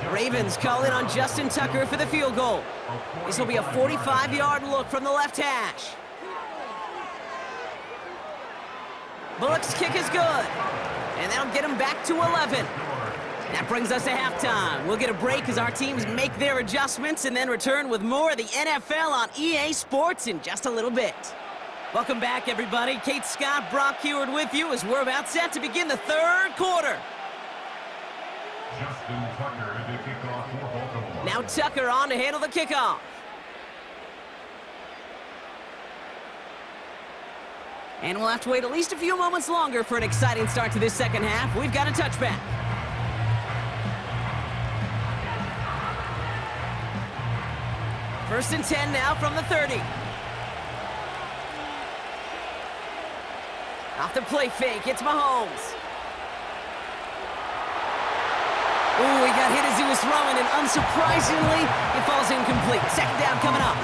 Ravens call in on Justin Tucker for the field goal. This will be a 45-yard look from the left hash. Bullock's kick is good, and that'll get him back to 11. That brings us to halftime. We'll get a break as our teams make their adjustments and then return with more of the NFL on EA Sports in just a little bit. Welcome back, everybody. Kate Scott, Brock Heward with you as we're about set to begin the third quarter. Justin Tucker to kick off for Baltimore. Now Tucker on to handle the kickoff. And we'll have to wait at least a few moments longer for an exciting start to this second half. We've got a touchback. First and 10 now from the 30. Off the play fake, it's Mahomes. Ooh, he got hit as he was throwing, and unsurprisingly, it falls incomplete. Second down coming up.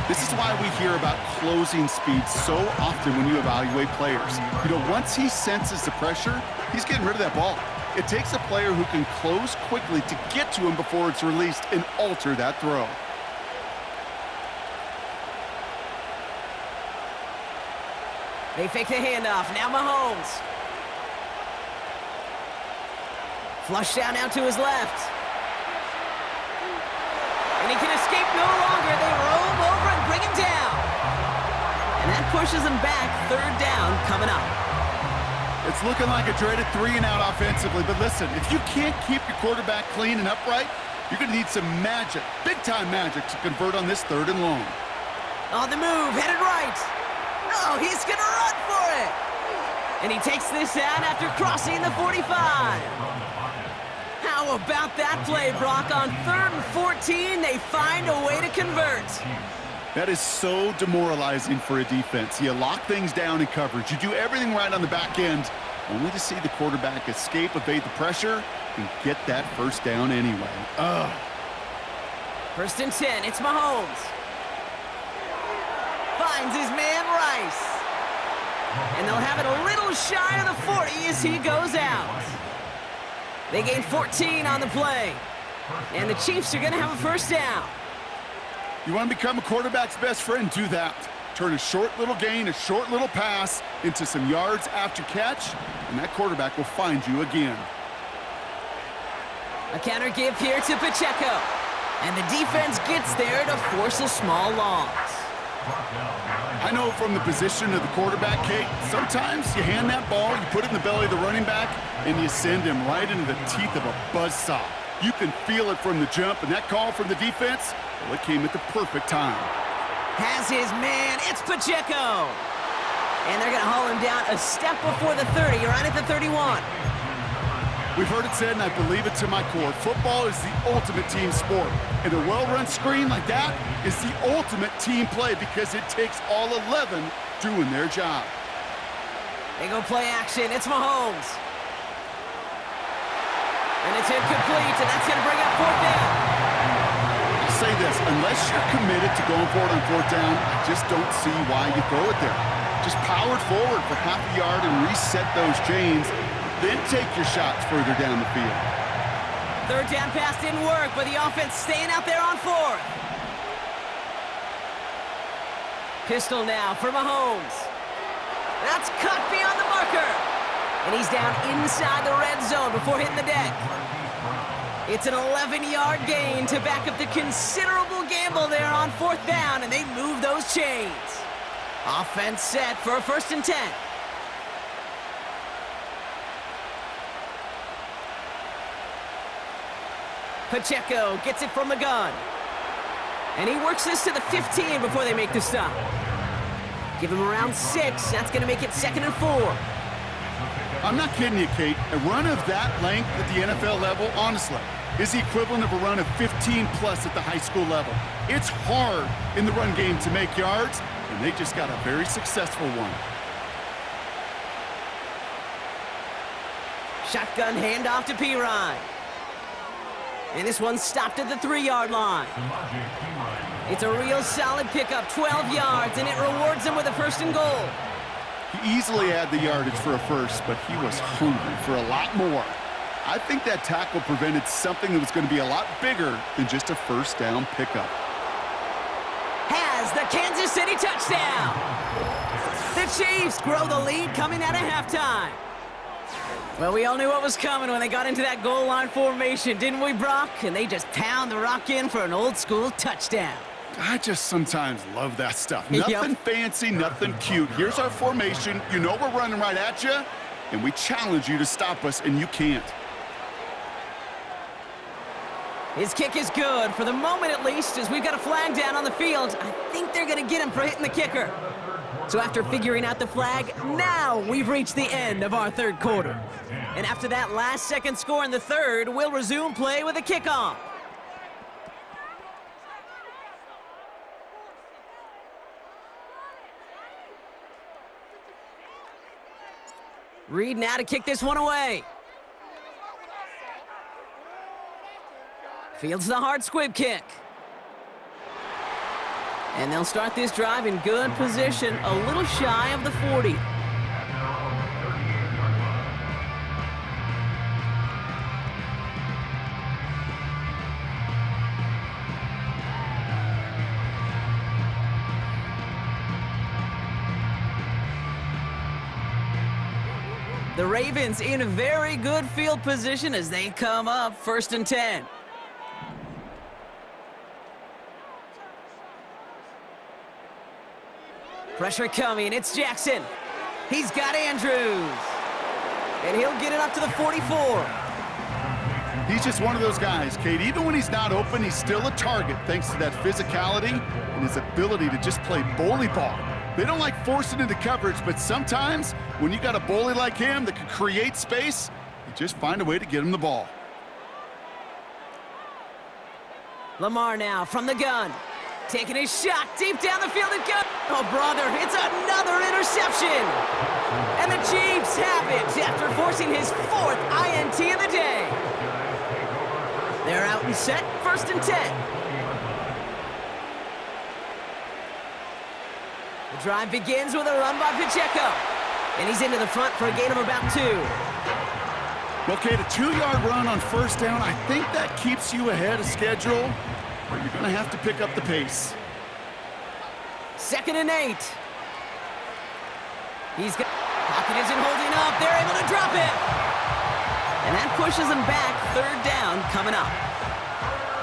This is why we hear about closing speed so often when you evaluate players. You know, once he senses the pressure, he's getting rid of that ball. It takes a player who can close quickly to get to him before it's released and alter that throw. They fake the handoff. Now Mahomes. Flush down now to his left. And he can escape no longer. They roam over and bring him down. And that pushes him back. Third down coming up. It's looking like a dreaded 3-and-out offensively, but listen, if you can't keep your quarterback clean and upright, you're going to need some magic, big-time magic, to convert on this third and long. On the move, headed right. Oh, he's going to run for it. And he takes this out after crossing the 45. How about that play, Brock? On 3rd and 14, they find a way to convert. That is so demoralizing for a defense. You lock things down in coverage. You do everything right on the back end, only to see the quarterback escape, evade the pressure, and get that first down anyway. Ugh. First and 10, it's Mahomes. Finds his man Rice. And they'll have it a little shy of the 40 as he goes out. They gain 14 on the play. And the Chiefs are going to have a first down. You want to become a quarterback's best friend, do that. Turn a short little gain, a short little pass into some yards after catch, and that quarterback will find you again. A counter give here to Pacheco. And the defense gets there to force a small loss. I know from the position of the quarterback, Kate, sometimes you hand that ball, you put it in the belly of the running back, and you send him right into the teeth of a buzzsaw. You can feel it from the jump, and that call from the defense, well, it came at the perfect time. Has his man, it's Pacheco. And they're going to haul him down a step before the 30, right at the 31. We've heard it said, and I believe it to my core, football is the ultimate team sport. And a well-run screen like that is the ultimate team play because it takes all 11 doing their job. They go play action, it's Mahomes. And it's incomplete, and that's going to bring up fourth down. I'll say this, unless you're committed to going for it on fourth down, I just don't see why you throw it there. Just power it forward for half a yard and reset those chains, then take your shots further down the field. Third down pass didn't work, but the offense staying out there on fourth. Pistol now for Mahomes. That's cut beyond the marker. And he's down inside the red zone before hitting the deck. It's an 11-yard gain to back up the considerable gamble there on fourth down, and they move those chains. Offense set for a first and 10. Pacheco gets it from the gun. And he works this to the 15 before they make the stop. Give him around 6. That's going to make it 2nd and 4. I'm not kidding you, Kate. A run of that length at the NFL level, honestly, is the equivalent of a run of 15-plus at the high school level. It's hard in the run game to make yards, and they just got a very successful one. Shotgun handoff to Pirine. And this one's stopped at the 3-yard line. It's a real solid pickup, 12 yards, and it rewards them with a first and goal. He easily had the yardage for a first, but he was hungry for a lot more. I think that tackle prevented something that was going to be a lot bigger than just a first down pickup. Has the Kansas City touchdown. The Chiefs grow the lead coming out of halftime. Well, we all knew what was coming when they got into that goal line formation, didn't we, Brock? And they just pound the rock in for an old-school touchdown. I just sometimes love that stuff. Nothing fancy, nothing cute. Here's our formation. You know we're running right at you, and we challenge you to stop us, and you can't. His kick is good, for the moment at least, as we've got a flag down on the field. I think they're going to get him for hitting the kicker. So after figuring out the flag, now we've reached the end of our third quarter. And after that last-second score in the third, we'll resume play with a kickoff. Reed now to kick this one away. Fields the hard squib kick. And they'll start this drive in good position, a little shy of the 40. The Ravens in a very good field position as they come up 1st and 10. Pressure coming, it's Jackson. He's got Andrews. And he'll get it up to the 44. He's just one of those guys, Kate. Even when he's not open, he's still a target thanks to that physicality and his ability to just play bully ball. They don't like forcing into coverage, but sometimes when you got a bully like him that can create space, you just find a way to get him the ball. Lamar now from the gun. Taking his shot deep down the field and go. Oh, brother, it's another interception. And the Chiefs have it after forcing his 4th INT of the day. They're out and set, 1st and 10. The drive begins with a run by Pacheco. And he's into the front for a gain of about 2. Okay, the 2-yard run on 1st down, I think that keeps you ahead of schedule, but you're going to have to pick up the pace. 2nd and 8. Pocket isn't holding up. They're able to drop it. And that pushes them back. 3rd down coming up.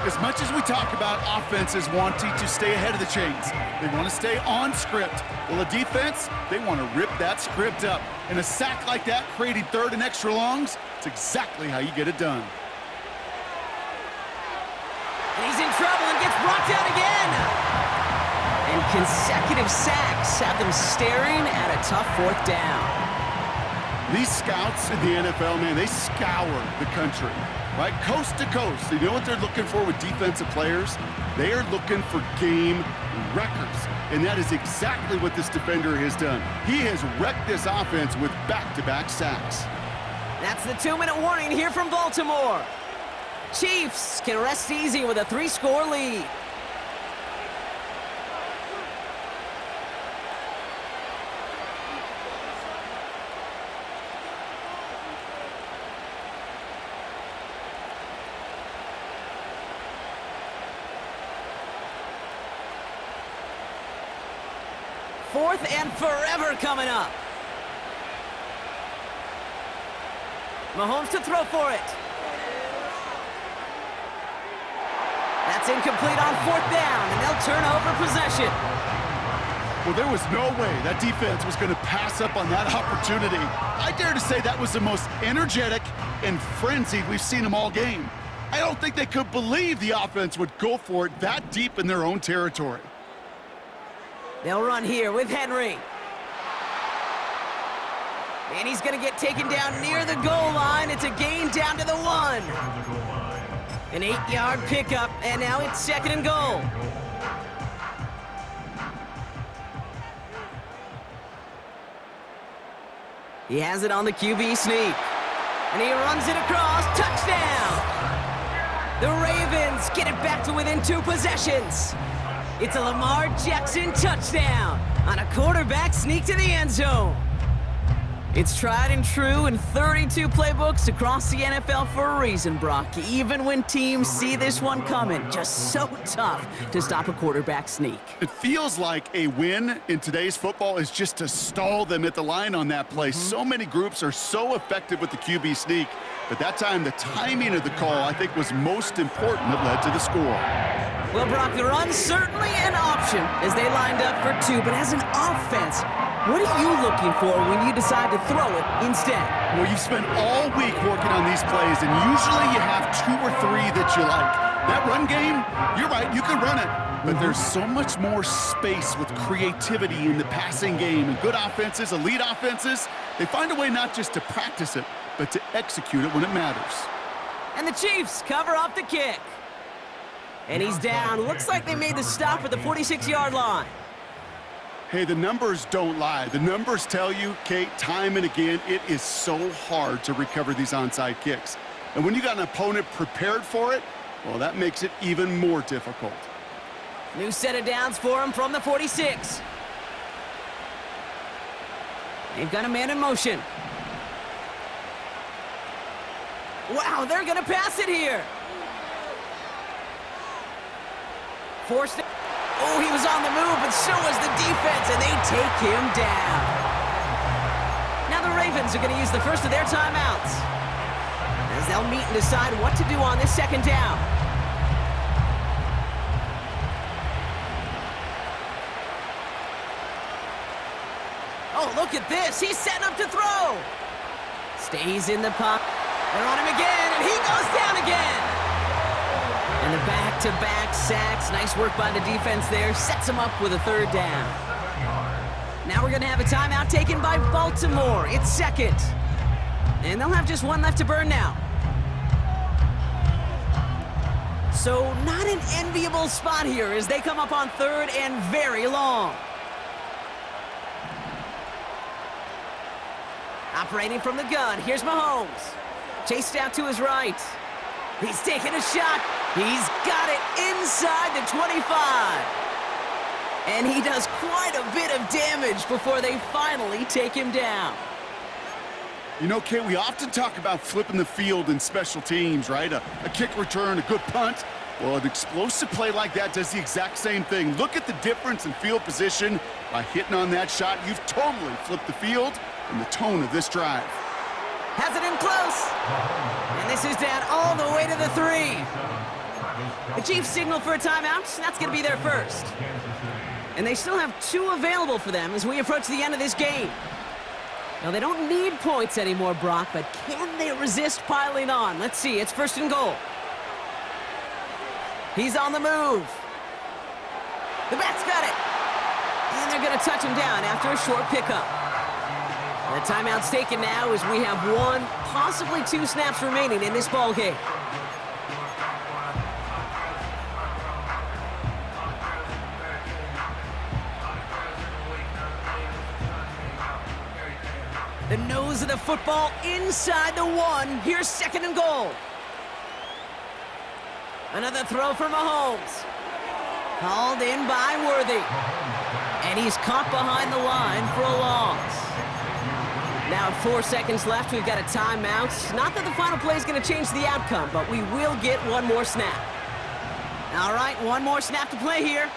As much as we talk about offenses wanting to stay ahead of the chains, they want to stay on script. Well, the defense, they want to rip that script up. And a sack like that, creating 3rd and extra longs, it's exactly how you get it done. And he's in trouble and gets brought down again. And consecutive sacks have them staring at a tough 4th down. These scouts in the NFL, man, they scour the country. Right, coast to coast. You know what they're looking for with defensive players? They are looking for game records. And that is exactly what this defender has done. He has wrecked this offense with back-to-back sacks. That's the 2-minute warning here from Baltimore. Chiefs can rest easy with a 3-score lead. Fourth and forever coming up. Mahomes to throw for it. That's incomplete on 4th down, and they'll turn over possession. Well, there was no way that defense was going to pass up on that opportunity. I dare to say that was the most energetic and frenzied we've seen them all game. I don't think they could believe the offense would go for it that deep in their own territory. They'll run here with Henry. And he's going to get taken down near the goal line. It's a gain down to the 1. An 8-yard pickup, and now it's 2nd and goal. He has it on the QB sneak. And he runs it across. Touchdown! The Ravens get it back to within 2 possessions. It's a Lamar Jackson touchdown on a quarterback sneak to the end zone. It's tried and true in 32 playbooks across the NFL for a reason, Brock. Even when teams see this one coming, just so tough to stop a quarterback sneak. It feels like a win in today's football is just to stall them at the line on that play. So many groups are so effective with the QB sneak, but that time the timing of the call, I think, was most important that led to the score. Well, Brock, the run's certainly an option as they lined up for two, but as an offense, what are you looking for when you decide to throw it instead? Well, you've spent all week working on these plays, and usually you have 2 or 3 that you like. That run game, you're right, you can run it, but there's so much more space with creativity in the passing game. And good offenses, elite offenses, they find a way not just to practice it, but to execute it when it matters. And the Chiefs cover off the kick. And he's down. Looks like they made the stop at the 46-yard line. Hey, the numbers don't lie. The numbers tell you, Kate, time and again, it is so hard to recover these onside kicks. And when you got an opponent prepared for it, well, that makes it even more difficult. New set of downs for him from the 46. They've got a man in motion. Wow, they're going to pass it here. Forced it. Oh, he was on the move, but so was the defense, and they take him down. Now the Ravens are going to use the first of their timeouts as they'll meet and decide what to do on this second down. Oh, look at this. He's setting up to throw. Stays in the pocket. They're on him again, and he goes down again. And the back-to-back sacks. Nice work by the defense there. Sets him up with a third down. Now we're going to have a timeout taken by Baltimore. It's second. And they'll have just one left to burn now. So not an enviable spot here as they come up on third and very long. Operating from the gun. Here's Mahomes. Chased out to his right. He's taking a shot. He's got it inside the 25. And he does quite a bit of damage before they finally take him down. You know, Kate, we often talk about flipping the field in special teams, right? A kick return, a good punt. Well, an explosive play like that does the exact same thing. Look at the difference in field position. By hitting on that shot, you've totally flipped the field and the tone of this drive. Has it in close. And this is down all the way to the 3. The Chiefs signal for a timeout. That's going to be their first. And they still have 2 available for them as we approach the end of this game. Now, they don't need points anymore, Brock, but can they resist piling on? Let's see. It's first and goal. He's on the move. The back's got it. And they're going to touch him down after a short pickup. The timeout's taken now as we have 1, possibly 2 snaps remaining in this ball game. The nose of the football inside the 1. Here's second and goal. Another throw for Mahomes. Hauled in by Worthy. And he's caught behind the line for a loss. Now 4 seconds left. We've got a timeout. Not that the final play is going to change the outcome, but we will get 1 more snap. All right, 1 more snap to play here.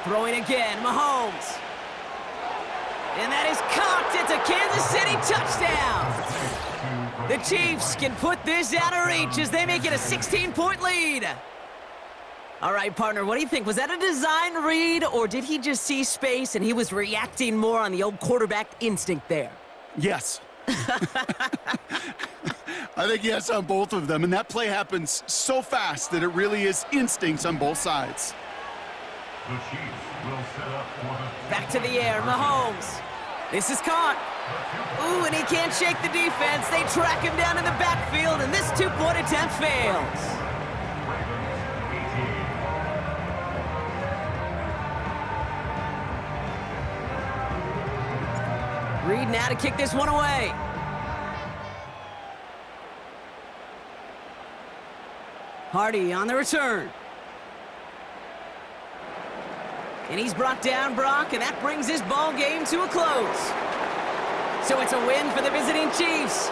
Throwing again, Mahomes. And that is caught. It's a Kansas City touchdown. The Chiefs can put this out of reach as they make it a 16-point lead. All right, partner, what do you think? Was that a design read, or did he just see space and he was reacting more on the old quarterback instinct there? Yes. I think yes on both of them, and that play happens so fast that it really is instincts on both sides. The Chiefs will set up for the... Back to the air, Mahomes. This is caught. Ooh, and he can't shake the defense. They track him down in the backfield, and this 2-point attempt fails. Reed now to kick this one away. Hardy on the return. And he's brought down Brock, and that brings his ball game to a close. So it's a win for the visiting Chiefs.